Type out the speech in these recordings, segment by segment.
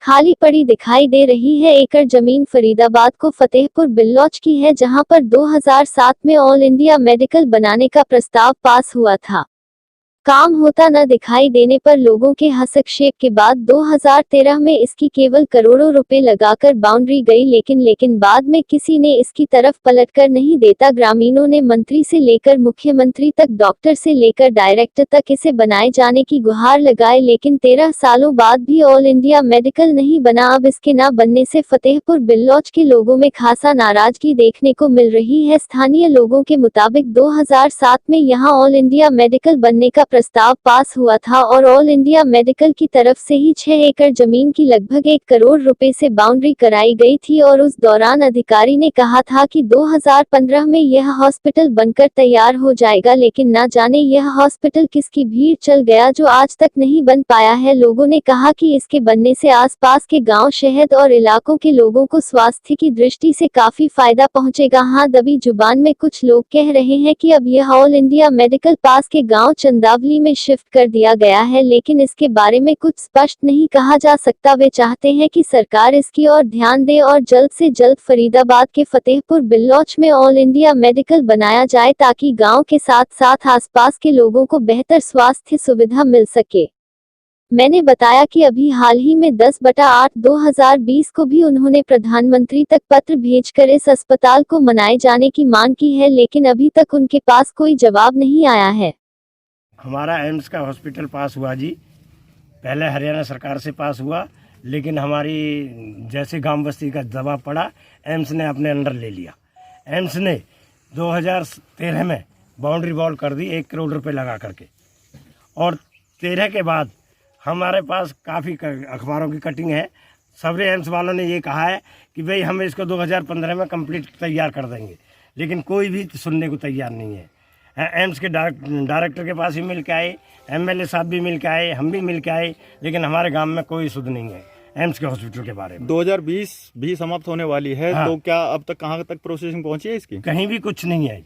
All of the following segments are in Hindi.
खाली पड़ी दिखाई दे रही है। एकड़ जमीन फरीदाबाद को फतेहपुर बिल्लौच की है, जहां पर 2007 में ऑल इंडिया मेडिकल बनाने का प्रस्ताव पास हुआ था। काम होता न दिखाई देने पर लोगों के हस्तक्षेप के बाद 2013 में इसकी केवल करोड़ों रुपए लगाकर बाउंड्री गई, लेकिन बाद में किसी ने इसकी तरफ पलटकर नहीं देखा। ग्रामीणों ने मंत्री से लेकर मुख्यमंत्री तक, डॉक्टर से लेकर डायरेक्टर तक इसे बनाए जाने की गुहार लगाए, लेकिन 13 सालों बाद भी ऑल इंडिया मेडिकल नहीं बना। अब इसके न बनने से फतेहपुर बिल्लौच के लोगों में खासा नाराजगी देखने को मिल रही है। स्थानीय लोगों के मुताबिक 2007 में यहां ऑल इंडिया मेडिकल बनने का प्रस्ताव पास हुआ था और ऑल इंडिया मेडिकल की तरफ से ही 6 एकड़ जमीन की लगभग 1 करोड़ रुपए से बाउंड्री कराई गई थी और उस दौरान अधिकारी ने कहा था कि 2015 में यह हॉस्पिटल बनकर तैयार हो जाएगा, लेकिन न जाने यह हॉस्पिटल किसकी भीड़ चल गया जो आज तक नहीं बन पाया है। लोगों ने कहा कि इसके बनने से आसपास के गांव, शहर और इलाकों के लोगों को स्वास्थ्य की दृष्टि से काफी फायदा पहुंचेगा। हाँ, दबी जुबान में कुछ लोग कह रहे हैं कि अब यह ऑल इंडिया मेडिकल पास के गांव चंदावली में शिफ्ट कर दिया गया है, लेकिन इसके बारे में कुछ स्पष्ट नहीं कहा जा सकता। वे चाहते हैं कि सरकार इसकी ओर ध्यान दे और जल्द से जल्द फरीदाबाद के फतेहपुर बिल्लौच में ऑल इंडिया मेडिकल बनाया जाए, ताकि गांव के साथ साथ आसपास के लोगों को बेहतर स्वास्थ्य सुविधा मिल सके। मैंने बताया कि अभी हाल ही में 10/8/2020 को भी उन्होंने प्रधानमंत्री तक पत्र भेजकर इस अस्पताल को बनाए जाने की मांग की है, लेकिन अभी तक उनके पास कोई जवाब नहीं आया है। हमारा एम्स का हॉस्पिटल पास हुआ जी, पहले हरियाणा सरकार से पास हुआ, लेकिन हमारी जैसे गांव बस्ती का दबाव पड़ा, एम्स ने अपने अंडर ले लिया। एम्स ने 2013 में बाउंड्री वॉल कर दी 1 करोड़ रुपए लगा करके, और 13 के बाद हमारे पास काफ़ी अखबारों की कटिंग है। सबरे एम्स वालों ने ये कहा है कि भाई हम इसको 2015 में कंप्लीट तैयार कर देंगे, लेकिन कोई भी सुनने को तैयार नहीं है। एम्स के डायरेक्टर के पास भी मिल के आए, एमएलए साहब भी मिल के आए, हम भी मिल के आए, लेकिन हमारे गांव में कोई सुध नहीं है एम्स के हॉस्पिटल के बारे में। 2020 भी समाप्त होने वाली है। हाँ। तो क्या अब तक कहाँ तक प्रोसेसिंग पहुंची है इसकी? कहीं भी कुछ नहीं है।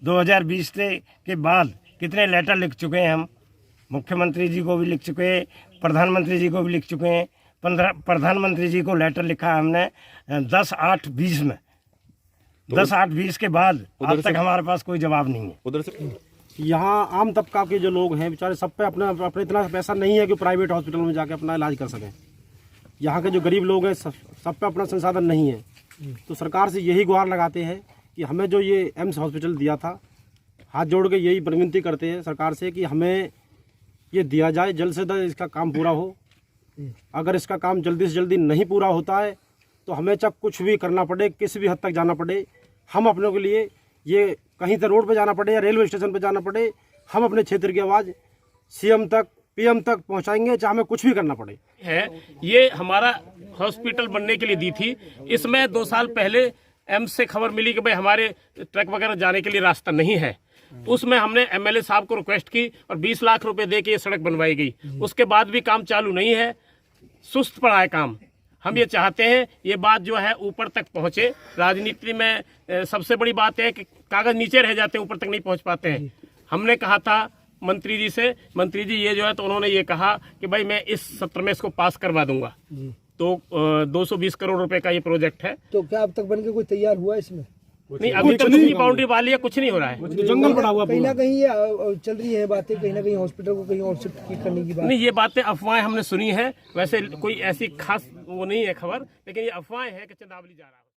2020 के बाद कितने लेटर लिख चुके हैं हम, मुख्यमंत्री जी को भी लिख चुके हैं, प्रधानमंत्री जी को भी लिख चुके हैं। प्रधानमंत्री जी को लेटर लिखा हमने 10/8/20 में। 10/8/20 के बाद अब तक हमारे पास कोई जवाब नहीं है। उधर से यहाँ आम तबका के जो लोग हैं बेचारे, सब पे अपने इतना पैसा नहीं है कि प्राइवेट हॉस्पिटल में जाके अपना इलाज कर सकें। यहाँ के जो गरीब लोग हैं सब पे अपना संसाधन नहीं है। तो सरकार से यही गुहार लगाते हैं कि हमें जो ये एम्स हॉस्पिटल दिया था, हाथ जोड़ के यही विनती करते हैं सरकार से कि हमें ये दिया जाए, जल्द से जल्द इसका काम पूरा हो। अगर इसका काम जल्दी से जल्दी नहीं पूरा होता है तो हमें चाहे कुछ भी करना पड़े, किसी भी हद तक जाना पड़े, हम अपनों के लिए ये कहीं तो रोड पे जाना पड़े या रेलवे स्टेशन पे जाना पड़े, हम अपने क्षेत्र की आवाज़ सीएम तक, पीएम तक पहुंचाएंगे, चाहे हमें कुछ भी करना पड़े। है ये हमारा हॉस्पिटल बनने के लिए दी थी। इसमें 2 साल पहले एम्स से खबर मिली कि भाई हमारे ट्रक वगैरह जाने के लिए रास्ता नहीं है। उसमें हमने एमएलए साहब को रिक्वेस्ट की और 20 लाख रुपए दे के ये सड़क बनवाई गई। उसके बाद भी काम चालू नहीं है, सुस्त पड़ा है काम। हम ये चाहते हैं ये बात जो है ऊपर तक पहुंचे। राजनीति में सबसे बड़ी बात है कि कागज नीचे रह जाते हैं, ऊपर तक नहीं पहुंच पाते हैं। हमने कहा था मंत्री जी से, मंत्री जी ये जो है तो उन्होंने ये कहा कि भाई मैं इस सत्र में इसको पास करवा दूंगा। तो 220 करोड़ रुपए का ये प्रोजेक्ट है। तो क्या अब तक बनके कोई तैयार हुआ इसमें? नहीं, अभी तक नहीं, बाउंड्री वाली है, कुछ नहीं हो रहा है, जंगल पड़ा हुआ। कहीं ना कहीं ये चल रही है बातें, कहीं ना कहीं हॉस्पिटल को कहीं और शिफ्ट करने की बात। नहीं, ये बातें अफवाहें हमने सुनी है। वैसे कोई ऐसी खास वो नहीं है खबर, लेकिन ये अफवाहें हैं कि चंदावली जा रहा है।